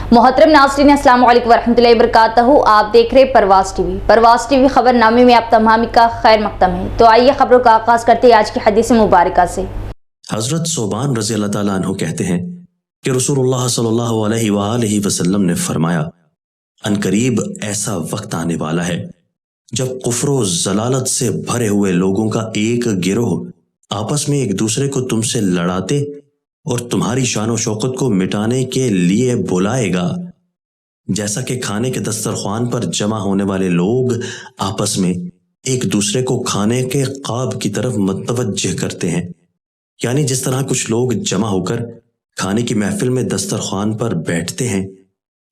मोहतरम नाज़रीन, अस्सलाम वालेकुम वरहमतुल्लाहि वबरकातुहू। आप देख रहे परवाज़ टीवी खबरनामे में आप तमाम का खैर मकदम है। तो आइए खबरों का आगाज करते हैं आज की हदीस मुबारका से। हजरत सोबान रज़ी अल्लाह ताला अन्हु कहते हैं कि रसूलुल्लाह सल्लल्लाहु अलैहि वसल्लम ने फरमाया, अनकरीब ऐसा वक्त आने वाला है जब कुफ्र और जलालत से भरे हुए लोगों का एक गिरोह आपस में एक दूसरे को तुमसे लड़ाते और तुम्हारी शान और शौकत को मिटाने के लिए बुलाएगा, जैसा कि खाने के दस्तरख्वान पर जमा होने वाले लोग आपस में एक दूसरे को खाने के क़ाब की तरफ मुतवज्जह करते हैं। यानी जिस तरह कुछ लोग जमा होकर खाने की महफिल में दस्तरख्वान पर बैठते हैं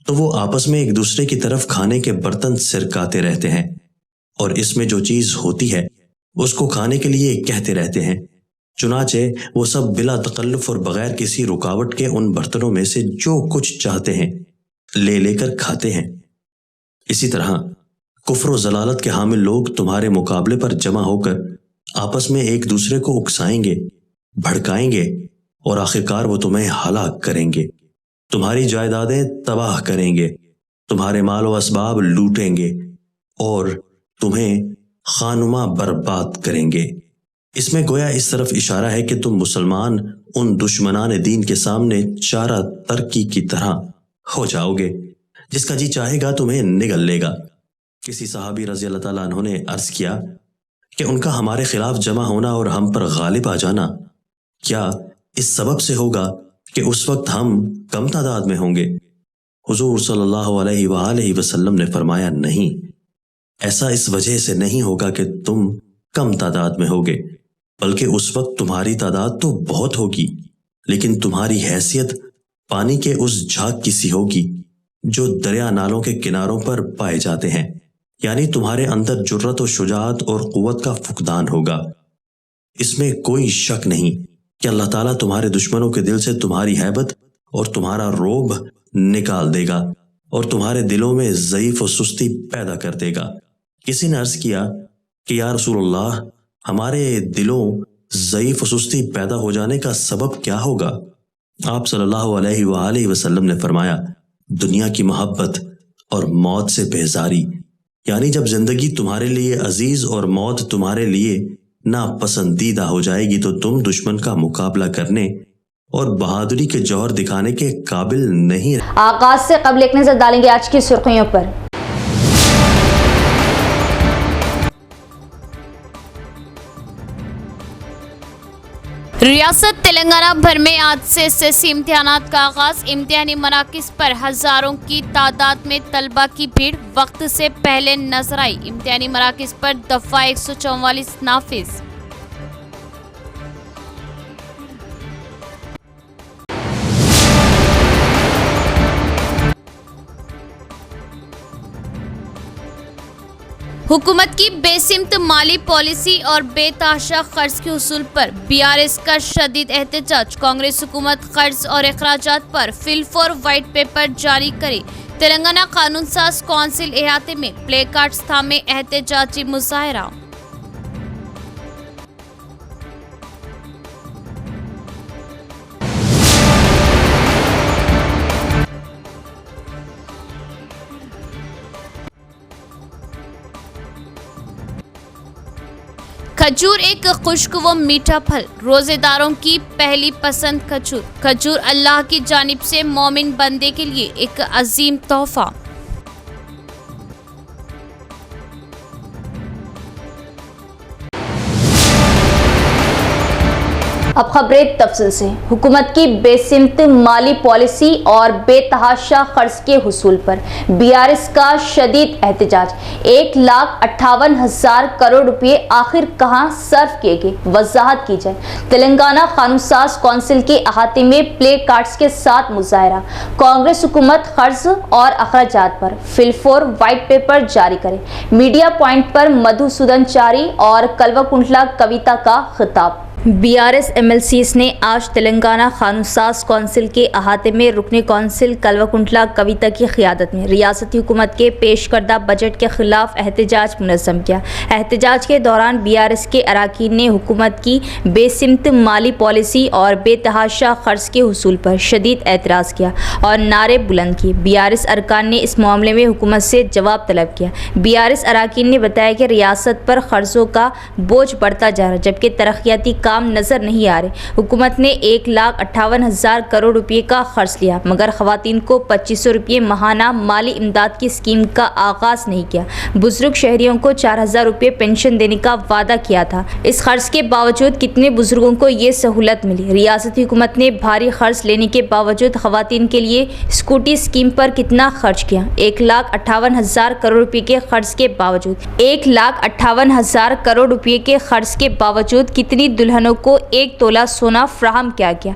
तो वो आपस में एक दूसरे की तरफ खाने के बर्तन सिरकाते रहते हैं और इसमें जो चीज होती है उसको खाने के लिए कहते रहते हैं। चुनाचे वो सब बिला तकल्लुफ और बगैर किसी रुकावट के उन बर्तनों में से जो कुछ चाहते हैं ले लेकर खाते हैं। इसी तरह कुफ्र और जलालत के हामिल लोग तुम्हारे मुकाबले पर जमा होकर आपस में एक दूसरे को उकसाएंगे, भड़काएंगे और आखिरकार वो तुम्हें हलाक करेंगे, तुम्हारी जायदादें तबाह करेंगे, तुम्हारे माल व असबाब लूटेंगे और तुम्हें खानुमा बर्बाद करेंगे। इसमें गोया इस तरफ इशारा है कि तुम मुसलमान उन दुश्मनान दीन के सामने चारा तरकी की तरह हो जाओगे, जिसका जी चाहेगा तुम्हें निगल लेगा। किसी सहाबी रज़ी अल्लाह ताला अन्हु ने अर्ज किया कि उनका हमारे खिलाफ जमा होना और हम पर गालिब आ जाना क्या इस सबब से होगा कि उस वक्त हम कम तादाद में होंगे? हुजूर सल्लल्लाहु अलैहि वसल्लम ने फरमाया, नहीं, ऐसा इस वजह से नहीं होगा कि तुम कम तादाद में होगे, बल्कि उस वक्त तुम्हारी तादाद तो बहुत होगी, लेकिन तुम्हारी हैसियत पानी के उस झाग की सी होगी जो दरिया नालों के किनारों पर पाए जाते हैं। यानी तुम्हारे अंदर जुर्रत और शुजाअत और कुव्वत का फुकदान होगा। इसमें कोई शक नहीं कि अल्लाह ताला तुम्हारे दुश्मनों के दिल से तुम्हारी हैबत और तुम्हारा रोब निकाल देगा और तुम्हारे दिलों में ज़ईफ और सुस्ती पैदा कर देगा। किसी ने अर्ज किया कि या रसूलल्लाह, हमारे दिलों ज़ईफ और सुस्ती पैदा हो जाने का सबब क्या होगा? आप सल्लल्लाहु अलैहि वसल्लम ने फरमाया, दुनिया की मोहब्बत और मौत से बेजारी। यानी जब जिंदगी तुम्हारे लिए अजीज और मौत तुम्हारे लिए नापसंदीदा हो जाएगी तो तुम दुश्मन का मुकाबला करने और बहादुरी के जौहर दिखाने के काबिल नहीं। आगाज से कबल एक नजर डालेंगे आज की सुर्खियों पर। रियासत तेलंगाना भर में आज से एसएससी इम्तिहानात का आगाज। इम्तिहानी मराकिज पर हजारों की तादाद में तलबा की भीड़ वक्त से पहले नजर आई। इम्तिहानी मराकिज पर दफा 144 नाफिज। हुकूमत की बेसिमत माली पॉलिसी और बेतहाशा कर्ज के उसूल पर बीआरएस का शदीद एहतजाज। कांग्रेस हुकूमत कर्ज और अखराजात पर फिल फॉर वाइट पेपर जारी करे। तेलंगाना कानून साज कौंसिल इहाते में प्ले कार्ड्स थामे एहतजाजी मुजाहरा। खजूर एक खुश्क व मीठा फल, रोजेदारों की पहली पसंद खजूर। खजूर अल्लाह की जानिब से मोमिन बंदे के लिए एक अजीम तोहफा। अब खबरें तफसील से। हुकूमत की बेसिमत माली पॉलिसी और बेतहाशा कर्ज के हुसूल पर बीआरएस का शदीद एहतजाज। 1,58,000 करोड़ रुपए आखिर कहां सर्व किए गए, वजाहत की जाए। तेलंगाना कानून साज कौंसिल के अहाते में प्ले कार्ड्स के साथ मुजाहरा। कांग्रेस हुकूमत कर्ज और अखराजात पर फिल फॉर वाइट पेपर जारी करे। मीडिया पॉइंट पर मधुसूदन चारी और कल्वा कुंटला कविता का खिताब। BRS MLCs نے آج تلنگانہ قانون ساز کونسل کے احاطے میں رکن کونسل کلوکنٹلا کویتا کی قیادت میں ریاستی حکومت کے پیش کردہ بجٹ کے خلاف احتجاج منظم کیا۔ احتجاج کے دوران BRS کے اراکین نے حکومت کی بے سمت مالی پالیسی اور بے تحاشا قرض کے حصول پر شدید اعتراض کیا اور نعرے بلند کیے۔ BRS ارکان نے اس معاملے میں حکومت سے جواب طلب کیا۔ BRS اراکین نے بتایا کہ ریاست پر قرضوں کا بوجھ بڑھتا جا رہا جبکہ ترقیاتی کام نظر نہیں آ رہے۔ حکومت نے 1,58,000 کروڑ روپے کا قرض لیا مگر خواتین کو 2,500 روپے ماہانہ مالی امداد کی اسکیم کا آغاز نہیں کیا۔ بزرگ شہریوں کو 4,000 روپے پینشن دینے کا وعدہ کیا تھا۔ اس قرض کے باوجود کتنے بزرگوں کو یہ سہولت ملی؟ ریاستی حکومت نے بھاری قرض لینے کے باوجود خواتین کے لیے اسکوٹی اسکیم پر کتنا خرچ کیا؟ 1,58,000 کروڑ روپے کے قرض کے باوجود 1,58,000 کروڑ روپے کے قرض کے باوجود کتنی دلہنوں کو 1 تولہ سونا فراہم کیا گیا؟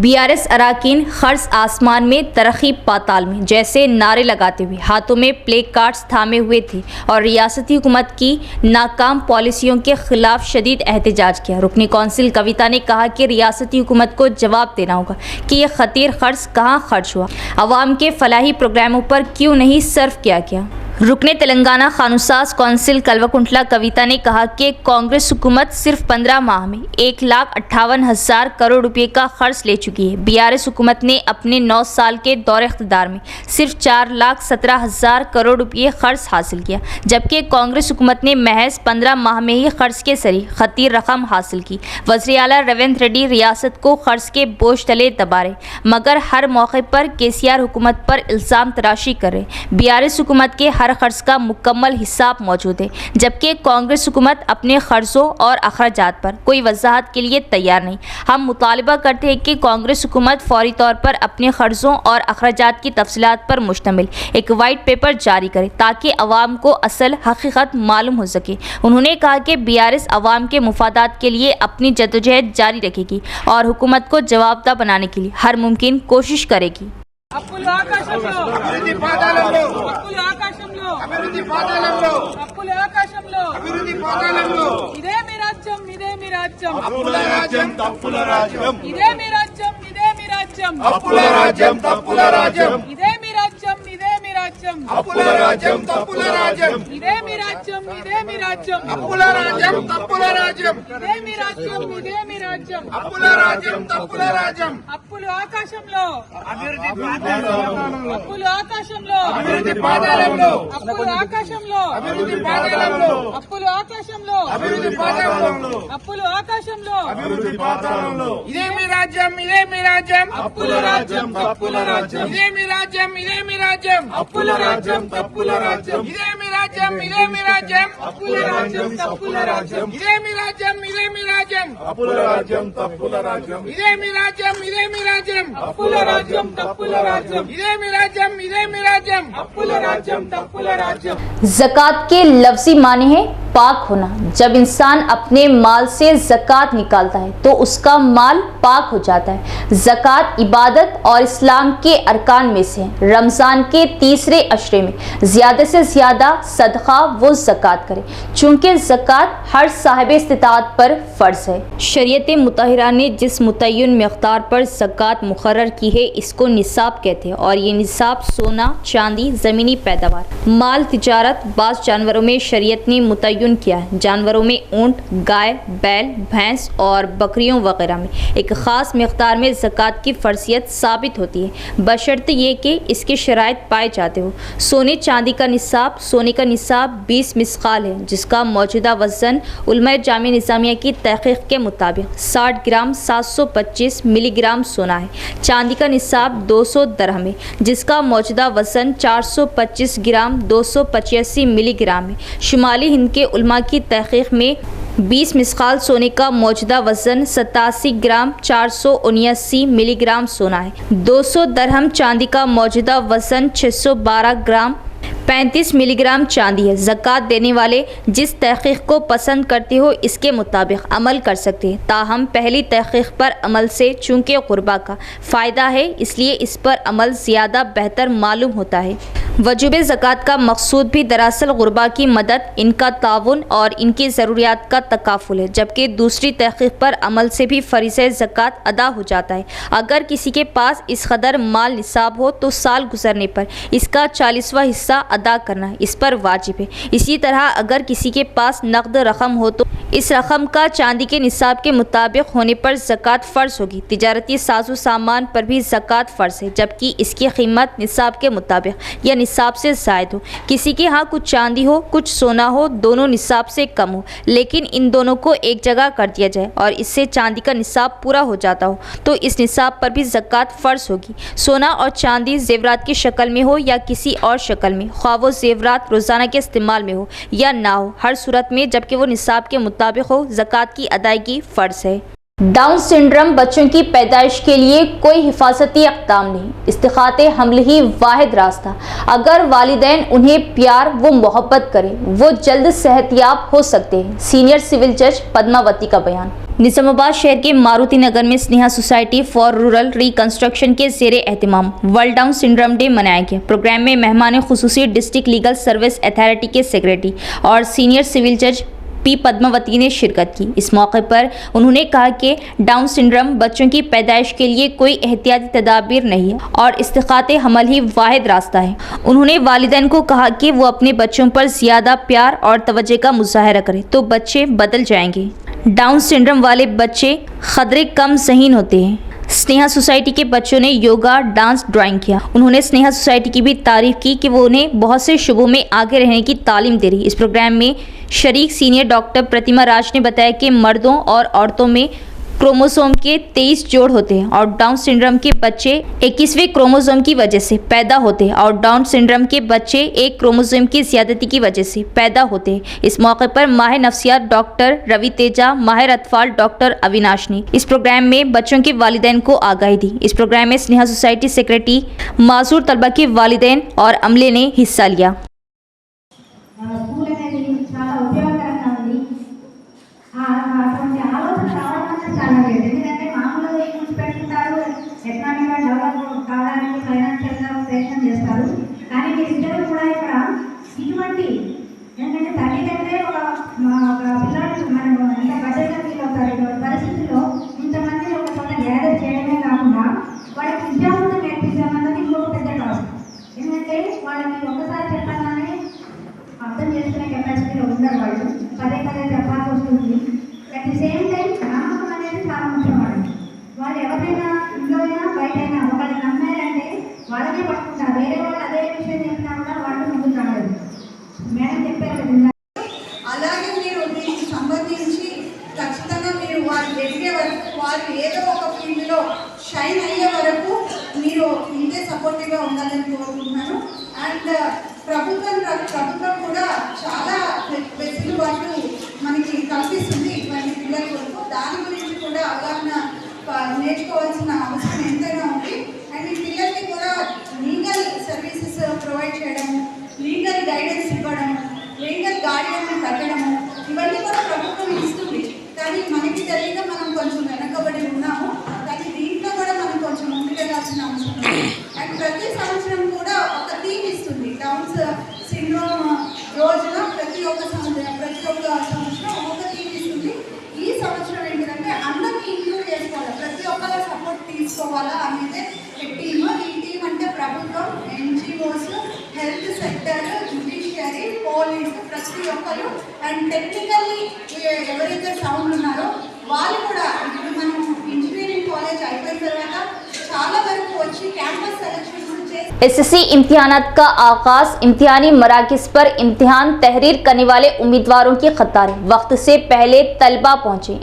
BRS اراکین قرض آسمان میں ترقی پاتال میں جیسے نعرے لگاتے ہوئے ہاتھوں میں پلے کارڈز تھامے ہوئے تھے اور ریاستی حکومت کی ناکام پالیسیوں کے خلاف شدید احتجاج کیا۔ رکن کونسل کویتا نے کہا کہ ریاستی حکومت کو جواب دینا ہوگا کہ یہ خطیر قرض کہاں خرچ ہوا، عوام کے فلاحی پروگراموں پر کیوں نہیں صرف کیا گیا۔ رکن تلنگانہ قانون ساز کونسل کلوکنٹلا کویتا نے کہا کہ کانگریس حکومت صرف 15 ماہ میں 1,58,000 کروڑ روپے کا قرض لے چکی ہے۔ BRS حکومت نے اپنے 9 سال کے دور اقتدار میں صرف 4,17,000 کروڑ روپے قرض حاصل کیا جبکہ کانگریس حکومت نے محض 15 ماہ میں ہی قرض کے ذریعے خطیر رقم حاصل کی۔ وزیر اعلیٰ ریونت ریڈی ریاست کو قرض کے بوجھ تلے دبا رہے مگر ہر موقع پر KCR حکومت پر الزام تراشی کر رہے۔ BRS حکومت کے ہر قرض کا مکمل حساب موجود ہے جبکہ کانگریس حکومت اپنے قرضوں اور اخراجات پر کوئی وضاحت کے لیے تیار نہیں۔ ہم مطالبہ کرتے ہیں کہ کانگریس حکومت فوری طور پر اپنے قرضوں اور اخراجات کی تفصیلات پر مشتمل ایک وائٹ پیپر جاری کرے تاکہ عوام کو اصل حقیقت معلوم ہو سکے۔ انہوں نے کہا کہ BRS عوام کے مفادات کے لیے اپنی جدوجہد جاری رکھے گی اور حکومت کو جواب دہ بنانے کے لیے ہر ممکن کوشش کرے گی۔ అప్పులు ఆకాశంలో అభివృద్ధి పాదాలంలో అప్పులు ఆకాశంలో అభివృద్ధి పాదాలంలో అప్పులు ఆకాశంలో అభివృద్ధి పాదాలంలో ఇదే మీ రాజ్యం ఇదే మీ రాజ్యం అప్పుల రాజ్యం తప్పుల రాజ్యం ఇదే మీ రాజ్యం ఇదే మీ రాజ్యం అప్పుల రాజ్యం తప్పుల రాజ్యం ఇదే మీ రాజ్యం ఇదే మీ రాజ్యం అప్పుల రాజ్యం తప్పుల రాజ్యం ఇదే మీ రాజ్యం ఇదే మీ రాజ్యం అప్పుల రాజ్యం తప్పుల రాజ్యం ఇదే మీ రాజ్యం ఇదే మీ రాజ్యం అప్పుల రాజ్యం తప్పుల రాజ్యం అప్పులు ఆకాశంలో అభివృద్ధి అప్పులు ఆకాశంలో అభివృద్ధి పాదాలంలో అప్పులు ఆకాశంలో అభివృద్ధి పాదాలంలో అప్పులు ఆకాశంలో అభివృద్ధి పాదాలంలో అప్పులు ఆకాశంలో అభివృద్ధి పాదాలంలో ఇదే మీ రాజ్యం ఇదే మీ రాజ్యం అప్పుల రాజ్యం తప్పుల రాజ్యం ఇదే మీ రాజ్యం ఇదే మీ రాజ్యం అప్పుల రాజ్యం తప్పుల రాజ్యం ఇదే మీ రాజ్యం ఇదే మీ రాజ్యం అప్పుల రాజ్యం తప్పుల రాజ్యం ఇదే మీ రాజ్యం ఇదే మీ రాజ్యం అప్పుల రాజ్యం తప్పుల రాజ్యం ఇదే మీ రాజ్యం ఇదే మీ రాజ్యం అప్పుల రాజ్యం తప్పుల రాజ్యం ఇదే మీ రాజ్యం ఇదే మీ రాజ్యం అప్పుల రాజ్యం తప్పుల రాజ్యం। ज़कात के लफ्ज़ी माने हैं पाक होना। जब इंसान अपने माल से ज़कात निकालता है तो उसका माल पाक हो जाता है। ज़कात इबादत और इस्लाम के अरकान में से है। रमज़ान के तीसरे अशरे में ज़्यादा से ज़्यादा सदका वो ज़कात करे चूँकि ज़कात हर साहिब इस्तिताअत पर फ़र्ज़ है। शरीयत मुतहरा ने जिस मुतय्यन मक़दार पर ज़कात मुक़र्रर की है इसको निसाब कहते हैं और ये निसाब सोना, चांदी, ज़मीनी पैदावार, माल, तिजारत, बाज़ जानवरों में शरीयत ने मुतय्यन किया है। जानवरों में ऊँट, गाय, बैल, भैंस और बकरियों वगैरह में एक ख़ास मक़दार में ज़कात की फ़र्ज़ियत साबित होती है बशर्ते ये कि इसके शराइत पाए जाते हो। सोने चांदी का निसाब सोने का निसाब 20 मिसक़ाल है जिसका मौजूदा वज़न उलमाए जामिया निज़ामिया की तहक़ीक़ के मुताबिक 60 ग्राम 725 मिलीग्राम सोना है। चांदी का निसाब 200 दरहम है जिसका मौजूदा वज़न 425 ग्राम 285 मिलीग्राम है। शुमाली हिंद के उलमा की तहक़ीक़ में 20 मिसक़ाल सोने का मौजूदा वज़न 87 ग्राम 479 मिलीग्राम सोना है। 200 दरहम चांदी का मौजूदा वज़न 612 ग्राम 35 मिलीग्राम चांदी है। ज़कात देने वाले जिस तहक़ीक़ को पसंद करते हो इसके मुताबिक अमल कर सकते हैं। ताहम पहली तहक़ीक़ पर अमल से चूँकि क़ुरबा का फ़ायदा है इसलिए इस पर अमल ज़्यादा बेहतर मालूम होता है। वजूब ज़कात का मकसूद भी दरअसल गुरबा की मदद, इनका ताउन और इनकी ज़रूरियात का तकाफुल है, जबकि दूसरी तहक़ीक़ पर अमल से भी फ़रीज़े ज़कात अदा हो जाता है। अगर किसी के पास इस कदर माल निसाब हो तो साल गुजरने पर इसका 40वां हिस्सा अदा करना इस पर वाजिब है। इसी तरह अगर किसी के पास नकद रकम हो तो इस रकम का चांदी के निसाब के मुताबिक होने पर ज़कात फ़र्ज़ होगी। तिजारती साजो सामान पर भी ज़कात फ़र्ज़ है, जबकि इसकी कीमत निसाब के मुताबिक या निसाब से ज़ायद हो। किसी के यहाँ कुछ चांदी हो, कुछ सोना हो, दोनों निसाब से कम हो, लेकिन इन दोनों को एक जगह कर दिया जाए और इससे चांदी का निसाब पूरा हो जाता हो तो इस निसाब पर भी ज़कात फ़र्ज़ होगी। सोना और चांदी ज़ेवरात की शक्ल में हो या किसी और शक्ल में, ख्वाह वो ज़ेवरात रोज़ाना के इस्तेमाल में हो या ना हो, हर सूरत में जबकि वो निसाब के मुताबिक हो, ज़कात की अदायगी फ़र्ज़ है। डाउन सिंड्रोम बच्चों की पैदाइश के लिए कोई हिफाजती इक़दाम नहीं, इस्तिखाते हमल ही वाहिद रास्ता। अगर वालिदैन उन्हें प्यार व मोहब्बत करें वो जल्द सेहतयाब हो सकते हैं। सीनियर सिविल जज पद्मावती का बयान। निज़ामाबाद शहर के मारुति नगर में Sneha society for rural reconstruction के ज़ेरे एहतिमाम वर्ल्ड डाउन सिंड्रोम डे मनाया गया। प्रोग्राम में मेहमान खुसूसी डिस्ट्रिक्ट लीगल सर्विस अथॉरिटी के सेक्रेटरी और सीनियर सिविल जज पी पद्मावती ने शिरकत की। इस मौके पर उन्होंने कहा कि डाउन सिंड्रोम बच्चों की पैदाइश के लिए कोई एहतियाती तदाबीर नहीं है और इस्तिखाते हमल ही वाहिद रास्ता है। उन्होंने वालिदैन को कहा कि वो अपने बच्चों पर ज़्यादा प्यार और तवज्जो का मुज़ाहरा करें तो बच्चे बदल जाएंगे। डाउन सिंड्रोम वाले बच्चे खतरे कम ज़हीन होते हैं। स्नेहा सोसाइटी के बच्चों ने योगा, डांस, ड्राइंग किया। उन्होंने स्नेहा सोसाइटी की भी तारीफ की कि वो उन्हें बहुत से शुबों में आगे रहने की तालीम दे रही। इस प्रोग्राम में शरीक सीनियर डॉक्टर प्रतिमा राज ने बताया कि मर्दों और औरतों में क्रोमोसोम के 23 जोड़ होते हैं और डाउन सिंड्रोम के बच्चे 21वें क्रोमोसोम की वजह से पैदा होते हैं और डाउन सिंड्रोम के बच्चे एक क्रोमोसोम की ज़्यादती की वजह से पैदा होते हैं। इस मौके पर माहिर नफ्सियात डॉक्टर रवि तेजा, माहिर अतफाल डॉक्टर अविनाश ने इस प्रोग्राम में बच्चों के वालिदैन को आगाही दी। इस प्रोग्राम में स्नेहा सोसाइटी सेक्रेटरी, माजूर तलबा के वालिदैन और अमले ने हिस्सा लिया। స్కూల్ అనేది చాలా ఉపయోగకరంగా ఉంది. అటువంటి ఆలోచన రావడం అనేది చాలా లేదు. ఎందుకంటే మామూలుగా స్కూల్స్ పెట్టుకుంటారు, ఎకనామిక్గా డెవలప్ కావడానికి ఫైనాన్షియల్గా ప్రయత్నం చేస్తారు. కానీ మీరిద్దరూ కూడా ఇక్కడ ఇటువంటి ఏంటంటే తల్లిదండ్రులే ఒక పిల్లలు మనం ఎంత బడ్జెట్గా ఫీల్ అవుతారు. ఇటువంటి పరిస్థితుల్లో ఇంతమంది ఒక చోట గ్యాదర్ చేయడమే కాకుండా వాళ్ళకి విద్యాబుద్ధి నేర్పించామన్నది ఇంకొక పెద్ద టాస్క్. ఎందుకంటే వాళ్ళకి ఒకసారి చెప్పగానే అర్థం చేసుకునే కెపాసిటీలో ఉండరు, వాళ్ళు పదే పదే చెప్పాల్సి వస్తుంది. అట్ ది సేమ్ టైం నమ్మకం అనేది చాలా ముఖ్యం. వాళ్ళు ఎవరైనా ఇంట్లో అయినా బయట అయినా ఒకళ్ళు నమ్మారంటే వాళ్ళనే పట్టుకుంటారు. వేరే వాళ్ళు అదే విషయం చెప్పినా కూడా వాళ్ళు ముందుకు రాలేదు. మేడం చెప్పారు కదా. అలాగే మీరు దీనికి సంబంధించి ఖచ్చితంగా మీరు వారు ఎదిగే వరకు, వారు ఏదో ఒక ఫీల్డ్లో షైన్ అయ్యే వరకు మీరు ఇంతే సపోర్టివ్గా ఉండాలని కోరుకుంటున్నాను. అండ్ ప్రభుత్వం కూడా చాలా వెసులుబాటు మనకి కల్పిస్తుంది ఇటువంటి పిల్లల కొరకు. దాని గురించి కూడా అవగాహన నేర్చుకోవాల్సిన అవసరం ఎంతైనా ఉంది. అండ్ ఈ పిల్లలకి కూడా లీగల్ సర్వీసెస్ ప్రొవైడ్ చేయడము, లీగల్ గైడెన్స్ ఇవ్వడము, లీగల్ గార్డియన్ని కట్టడము, ఇవన్నీ కూడా ప్రభుత్వం ఇస్తుంది. కానీ మనకి తెలియక మనం కొంచెం వెనకబడి ఉన్నాము. కానీ దీంట్లో కూడా మనం కొంచెం ముందుకెళ్ళాల్సిన అవసరం ఉంది. అండ్ ప్రతి సంవత్సరం కూడా ఒక థీమ్ ఇస్తుంది. డౌన్స్ సిండ్రోమ్ రోజున ప్రతి ఒక్క సంవత్సరం ఒక థీమ్ ఇస్తుంది. ఈ సంవత్సరం ఏంటంటే అందరినీ ఇంక్లూడ్ చేసుకోవాలి, ప్రతి ఒక్కరు సపోర్ట్ తీసుకోవాలా అనేది టీమ్. ఈ టీం అంటే ప్రభుత్వం, NGOs, health sector, judiciary, police, ప్రతి ఒక్కరు. అండ్ టెక్నికల్లీ ఎవరైతే సౌండ్ ఉన్నారో వాళ్ళు కూడా ఇప్పుడు మనం ఇంజనీరింగ్ కాలేజ్ అయిపోయిన తర్వాత చాలా వరకు వచ్చి క్యాంపస్ సెలక్షన్ SSC इम्तिहानात का आगाज। इम्तिहानी मराकिज़ पर इम्तिहान तहरीर करने वाले उम्मीदवारों की कतारें वक्त से पहले तलबा पहुँचे।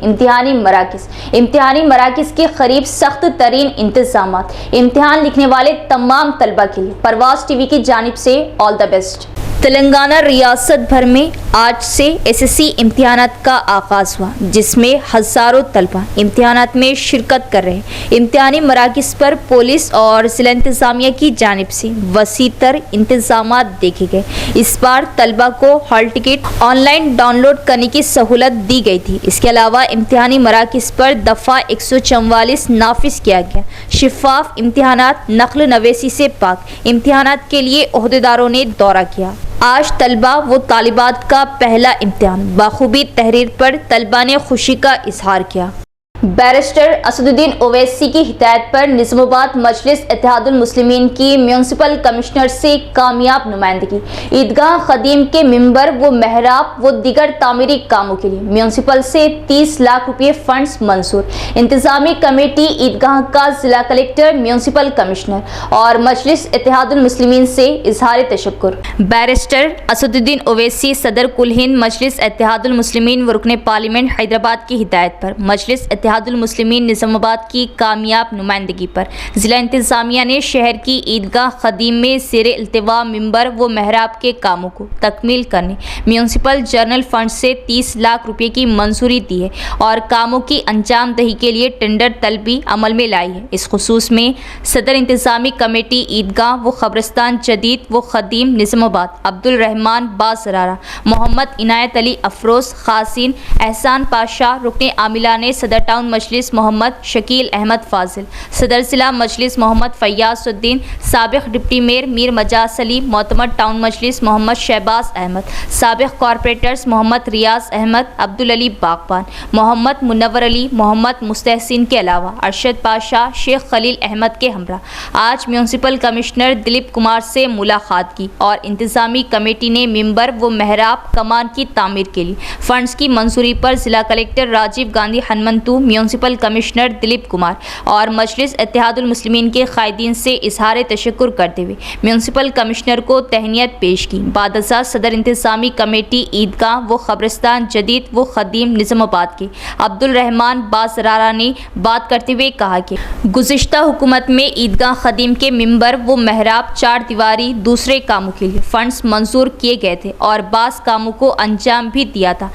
इम्तिहानी मराकिज़ के करीब सख्त तरीन इंतजामात। इम्तिहान लिखने वाले तमाम तलबा के लिए परवाज़ TV की जानिब से ऑल द बेस्ट। तेलंगाना रियासत भर में आज से एसएससी इम्तिहानात का आगाज़ हुआ, जिसमें हज़ारों तलबा इम्तिहानात में शिरकत कर रहे हैं। इम्तिहानी मराकिज़ पर पुलिस और ज़िला इंतज़ामिया की जानिब से वसी तर इंतज़ामात देखे गए। इस बार तलबा को हॉल टिकट ऑनलाइन डाउनलोड करने की सहूलत दी गई थी। इसके अलावा इम्तिहानी मराकिज़ पर दफ़ा 144 नाफिज किया गया। शिफाफ इम्तिहानात, नक़ल नवेसी से पाक इम्तिहानात के लिए ओहदेदारों ने दौरा किया। आज तलबा व तालिबात का पहला इम्तिहान बाखूबी तहरीर पर तलबा ने खुशी का इजहार किया। बैरिस्टर असदुद्दीन ओवैसी की हिदायत पर निज़ामाबाद मजलिस इत्तेहादुल मुस्लिमीन की म्यूनसिपल कमिश्नर से कामयाब नुमाइंदगी। ईदगाह ख़दीम के मिंबर व महराब व दीगर तामीरी कामों के लिए म्यूनसिपल से 30 लाख रुपये फंड्स मंजूर। इंतज़ामी कमेटी ईदगाह का ज़िला कलेक्टर, म्यूनसिपल कमिश्नर और मजलिस इत्तेहादुल मुस्लिमीन से इजहार तशक्कुर। बैरिस्टर असदुद्दीन ओवैसी सदर कुल हिंद मजलिस इत्तेहादुल मुस्लिमीन व रुकने पार्लियामेंट हैदराबाद की हिदायत पर मजलिस इत्तेहादुल मुस्लिमीन निज़ामाबाद की कामयाब नुमाइंदगी पर ज़िला इंतज़ामिया ने शहर की ईदगाह ख़दीम में ज़ेर इल्तिवा मिंबर व महराब के कामों को तकमील करने म्यूनसिपल जनरल फंड से 30 लाख रुपये की मंजूरी दी है और कामों की अंजाम दही के लिए टेंडर तलबी अमल में लाई है। इस खुसूस में सदर इंतज़ामी कमेटी ईदगाह व ख़बरस्तान जदीद व ख़दीम निज़ामाबाद अब्दुल रहमान बासरारा, मोहम्मद इनायत अली अफरोज़ खासिन, एहसान पाशा रुकने आमिला ने सदर टाउन मजलिस मोहम्मद शकील अहमद फाजिल, सदर ज़िला मजलिस मोहम्मद फैयाज़ुद्दीन, साबिक़ डिप्टी मेयर मीर मजाज अली, मोतमद टाउन मजलिस मोहम्मद शहबाज अहमद, साबिक़ कॉरपोरेटर्स मोहम्मद रियाज अहमद, अब्दुल अली बागबान, मोहम्मद मुनव्वर अली, मोहम्मद मुस्तहसिन के अलावा अरशद पाशा, शेख खलील अहमद के हमरा आज म्यूनसिपल कमिश्नर दिलीप कुमार से मुलाकात की और इंतज़ामी कमेटी ने मिंबर व महराब कमान की तामीर के लिए फंड्स की मंजूरी पर ज़िला collector Rajiv Gandhi Hanumanthu, municipal commissioner Dilip Kumar और मजलिस इत्तेहादुल मुस्लिमीन के कायदीन से इजहार तशक्कुर करते हुए म्यूनसिपल कमिश्नर को तहनीत पेश की। बादशाह सदर इंतज़ामी कमेटी ईदगाह व ख़बरस्तान जदीद व ख़दीम निज़ामाबाद के अब्दुल रहमान बासरारा ने बात करते हुए कहा कि गुज़िश्ता हुकूमत में ईदगाह ख़दीम के मिंबर व महराब, चार दीवारी, दूसरे कामों के लिए फंड्स मंजूर किए गए थे और बास कामों को अंजाम भी दिया था।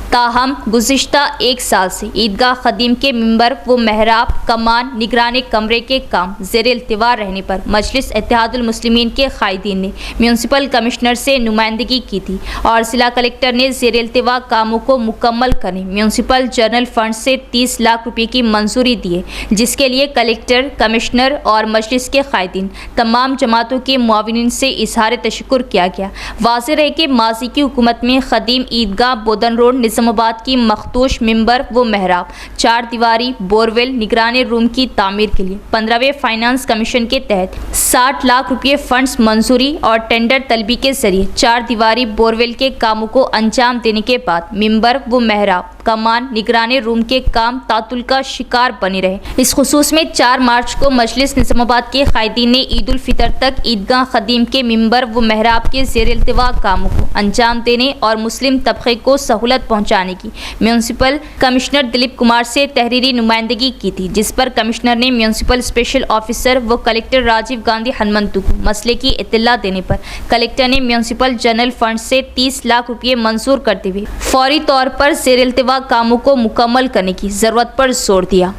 ताहम गुज़िश्ता एक साल से ईदगाह ख़दीम के मिंबर व महराब, कमान, निगरानी कमरे के काम ज़ेर इल्तिवा रहने पर मजलिस इत्तेहादुल मुस्लिमीन के कायदीन ने म्यूनसिपल कमिश्नर से नुमाइंदगी की थी और ज़िला कलेक्टर ने ज़ेर इल्तिवा कामों को मुकम्मल करने म्यूनसिपल जनरल फंड से 30 लाख रुपये की मंजूरी दी है, जिसके लिए कलेक्टर, कमिश्नर और मजलिस के कायदीन तमाम जमातों के मुआविनीन से इजहार तशक्कुर किया गया। वाज़ेह रहे कि माजी की हुकूमत में ख़दीम ईदगाह, बोदन रोड, निज़ामाबाद की मखदूश मिंबर व महराब, चार दीवारी, बोरवेल, निगरानी रूम की तामीर के लिए 15वें फाइनेंस कमीशन के तहत 60 लाख रुपये फंड्स मंजूरी और टेंडर तलबी के जरिए चार दीवारी बोरवेल के कामों को अंजाम देने के बाद मिंबर व महराब, कमान, निगरानी रूम के काम तातुल का शिकार बने रहे। इस खुसूस में 4 मार्च को मजलिस निज़ामाबाद के कायदीन ने ईद उल फितर तक ईदगाह ख़दीम के मिंबर व महराब के ज़ेर इल्तिवा कामों को अंजाम देने और मुस्लिम तबके को सहूलत पहुँचाने की म्यूनसिपल कमिश्नर दिलीप कुमार से तहरीरी नुमाइंदगी की थी, जिस पर कमिश्नर ने म्यूनसिपल स्पेशल ऑफिसर व कलेक्टर राजीव गांधी हनुमंतु को मसले की इत्तला देने पर कलेक्टर ने म्यूनसिपल जनरल फंड से 30 लाख रुपये मंजूर करते हुए फौरी तौर पर ज़ेर इल्तिवा कामों को मुकम्मल करने की ज़रूरत पर जोर दिया।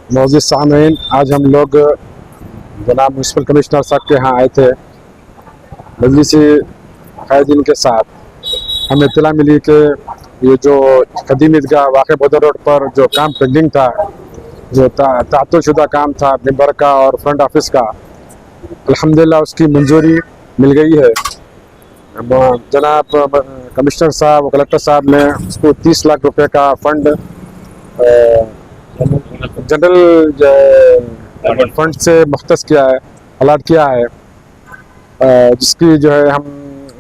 मोअज़्ज़िज़ सामीन, आज हम लोग जनाब म्यूनसिपल कमिश्नर साहब के यहाँ आए थे। मजलिसी कायदीन के साथ हमें इत्तला मिली कि ये जो क़दीम ईदगाह वाक़ई बोदर रोड पर जो काम पेंडिंग था, जो तातुल शुदा काम था मिंबर का और फ्रंट ऑफिस का, अल्हम्दुलिल्लाह उसकी मंजूरी मिल गई है। जनाब कमिश्नर साहब और कलेक्टर साहब ने उसको 30 लाख रुपए का फंड जनरल फंड से मुख्तस किया है, अलाट किया है, जिसकी जो है हम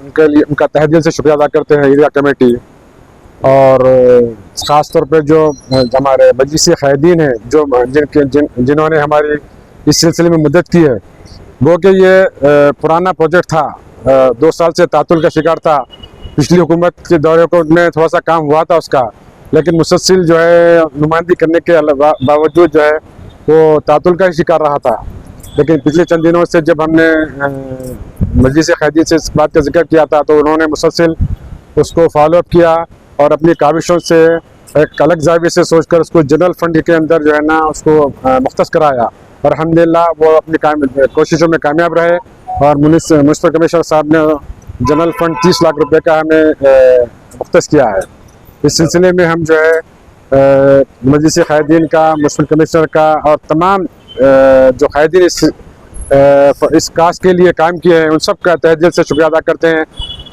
उनके लिए उनका तहे दिल से शुक्रिया अदा करते हैं ईदगाह कमेटी और ख़ास तौर पे जो हमारे मजलिसी क़ायदीन हैं जो जिन्होंने हमारी इस सिलसिले में मदद की है। वो कि ये पुराना प्रोजेक्ट था, 2 साल से तातुल का शिकार था। पिछली हुकूमत के दौरे को में थोड़ा सा काम हुआ था उसका, लेकिन मुसलसिल जो है नुमाइंदगी करने के बावजूद जो है वो तातुल का ही शिकार रहा था। लेकिन पिछले चंद दिनों से जब हमने मजलिस क़ायदीन से इस बात का जिक्र किया था, तो उन्होंने मुसलसल उसको फॉलो अप किया और अपनी काविशों से एक अलग जाविये से सोचकर उसको जनरल फंड के अंदर जो है ना उसको मुख्तस कराया और अल्हम्दुलिल्लाह वो अपनी कोशिशों में कामयाब रहे और म्युनिसिपल कमिश्नर साहब ने जनरल फंड 30 लाख रुपए का हमें मुख्तस किया है। इस सिलसिले में हम जो है मजलिस क़ायदीन का, म्युनिसिपल कमिश्नर का और तमाम जो क़ायदीन इस काज के लिए काम किए हैं उन सब का तहे दिल से शुक्रिया अदा करते हैं।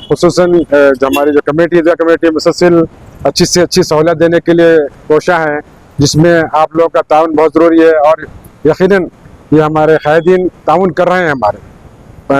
खुसूसन जो हमारी जो कमेटी मुसलसल अच्छी से अच्छी सहूलियत देने के लिए कोशा है, जिसमें आप लोगों का ताउन बहुत ज़रूरी है और यकीनन ये हमारे क़ायदीन ताउन कर रहे हैं, हमारे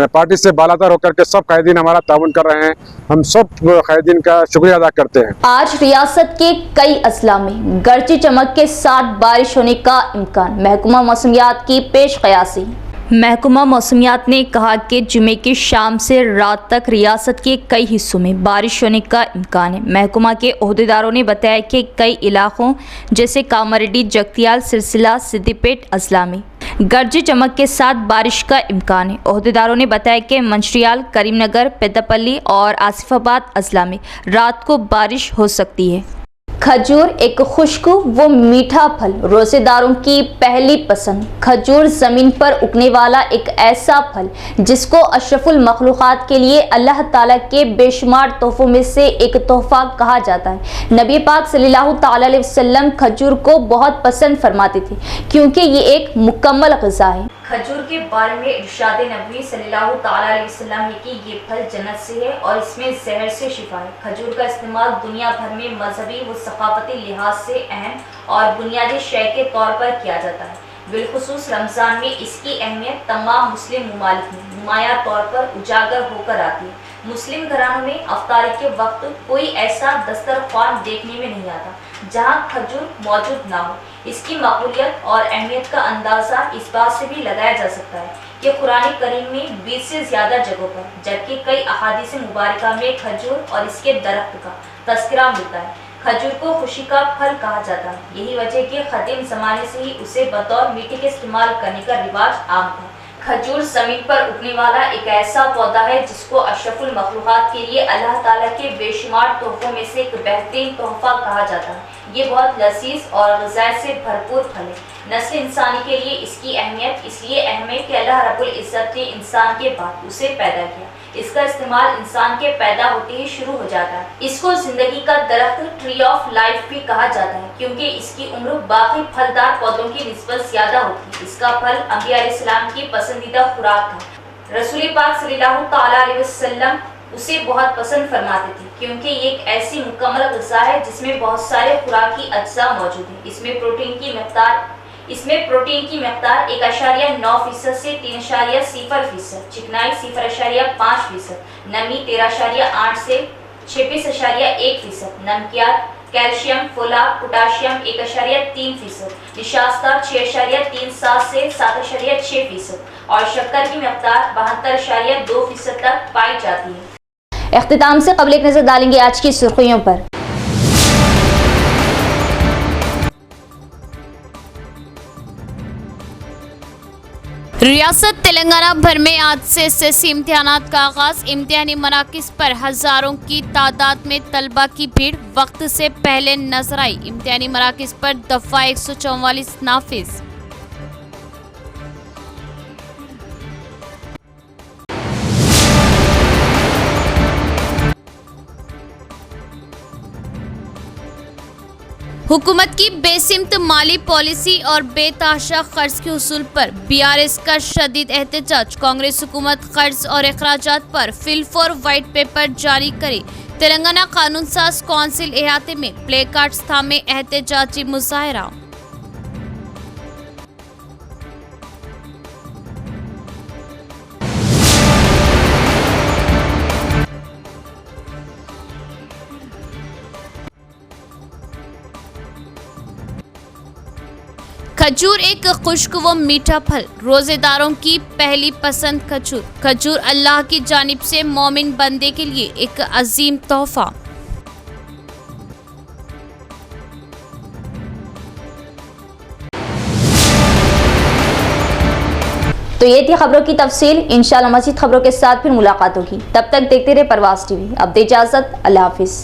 पार्टी से बालातर होकर के सब क़ायदीन हमारा ताउन कर रहे हैं। हम सब क़ायदीन का शुक्रिया अदा करते हैं। आज रियासत के कई अजला में गरज चमक के साथ बारिश होने का इम्कान, महकमा मौसमियात की पेश कयासी। महकमा मौसमियात ने कहा कि जुमे की शाम से रात तक रियासत के कई हिस्सों में बारिश होने का इम्कान है। महकमा के ओहदेदारों ने बताया कि कई इलाकों जैसे कामारेड्डी, जगतियाल, सिलसिला, सिद्दीपेट अजला में गरज चमक के साथ बारिश का इम्कान है। ओहदेदारों ने बताया कि मंचिर्याल, करीमनगर, पेद्दापल्ली और आसिफाबाद अजला में रात को बारिश हो सकती है। खजूर एक खुश्क व मीठा फल, रोजेदारों की पहली पसंद। खजूर ज़मीन पर उगने वाला एक ऐसा फल जिसको अशरफुल मखलूक़ात के लिए अल्लाह ताला के बेशुमार तोहफ़ों में से एक तोहफ़ा कहा जाता है। नबी पाक सल्लल्लाहु ताला अलैहि वसल्लम खजूर को बहुत पसंद फरमाते थे क्योंकि ये एक मुकम्मल ग़िज़ा है। खजूर के बारे में इरशाद नबी सल्लल्लाहु ताला अलैहि वसल्लम है कि ये फल जन्नत से है और इसमें जहर से शिफा है। खजूर का इस्तेमाल दुनिया भर में मजहबी व सकाफती लिहाज से अहम और बुनियादी शय के तौर पर किया जाता है। बिलखुसूस रमज़ान में इसकी अहमियत तमाम मुस्लिम ममालिक में नुमायां तौर पर उजागर होकर आती है। मुस्लिम घरानों में अफ्तारी के वक्त कोई ऐसा दस्तरख्वान देखने में नहीं आता जहां खजूर मौजूद ना हो। इसकी मकबूलियत और अहमियत का अंदाज़ा इस बात से भी लगाया जा सकता है कि कुरान करीम में 20 से ज़्यादा जगहों पर, जबकि कई अहादीस मुबारका में खजूर और इसके दरख्त का तज़किरा मिलता है। खजूर को खुशी का फल कहा जाता है। यही वजह कि कदीम ज़माने से ही उसे बतौर मीठे के इस्तेमाल करने का रिवाज आम था। खजूर ज़मीन पर उगने वाला एक ऐसा पौधा है जिसको अशरफुल मखलूक़ात के लिए अल्लाह ताला के बेशुमार तोहफ़ों में से एक बेहतरीन तोहफ़ा कहा जाता है। ये बहुत लजीज और ग़िज़ा से भरपूर फल है। नस्ल इंसानी के लिए इसकी अहमियत इसलिए अहम है कि अल्लाह रब्बुल इज़्ज़त ने इंसान के बाद उसे पैदा किया। इसका इस्तेमाल इंसान के पैदा होते ही शुरू हो जाता है। इसको जिंदगी का दरख्त, ट्री ऑफ लाइफ भी कहा जाता है क्योंकि इसकी उम्र बाकी फलदार पौधों की निस्बत ज्यादा होती है। इसका फल अंबिया अलैहिस्सलाम की पसंदीदा खुराक था। रसूल पाक सल्लल्लाहु ताला अलैहि वसल्लम उसे बहुत पसंद फरमाते थे क्योंकि ये एक ऐसी मुकम्मल ग़िज़ा है जिसमें बहुत सारे खुराकी अज्जा मौजूद हैं। इसमें प्रोटीन की मकदार 1.9% से 3.0%, चिकनाई 0.5%, नमी 13.8 से 26.1%, नमकियात, कैल्शियम, फोलाद, पोटाशियम 1.3%, निशास्ता 6.37 से 7.6% और शक्कर की मकदार 72.2% तक पाई जाती है। इख्तिताम से क़ब्ल एक नज़र डालेंगे आज की सुर्खियों पर। रियासत तेलंगाना भर में आज से एसएससी इम्तिहानात का आगाज। इम्तिहानी मराकिज़ पर हजारों की तादाद में तलबा की भीड़ वक्त से पहले नजर आई। इम्तिहानी मराकिज़ पर दफ़ा 144 नाफिज। हुकूमत की बेसिमत माली पॉलिसी और बेतहाशा कर्ज के उसूल पर बीआरएस का शदीद एहतजाज। कांग्रेस हुकूमत कर्ज और अखराजात पर फिल फॉर वाइट पेपर जारी करे। तेलंगाना कानून साज कौंसिल अहाते में प्ले कार्ड्स थामे एहतजाजी मुजाहरा। खजूर एक खुश्क व मीठा फल, रोजेदारों की पहली पसंद खजूर। खजूर अल्लाह की जानिब से मोमिन बंदे के लिए एक अजीम तोहफा। तो ये थी खबरों की तफसील। इंशाल्लाह मज़ीद खबरों के साथ फिर मुलाकात होगी। तब तक देखते रहे परवाज़ टीवी। अब दे इजाज़त, अल्लाह हाफिज़।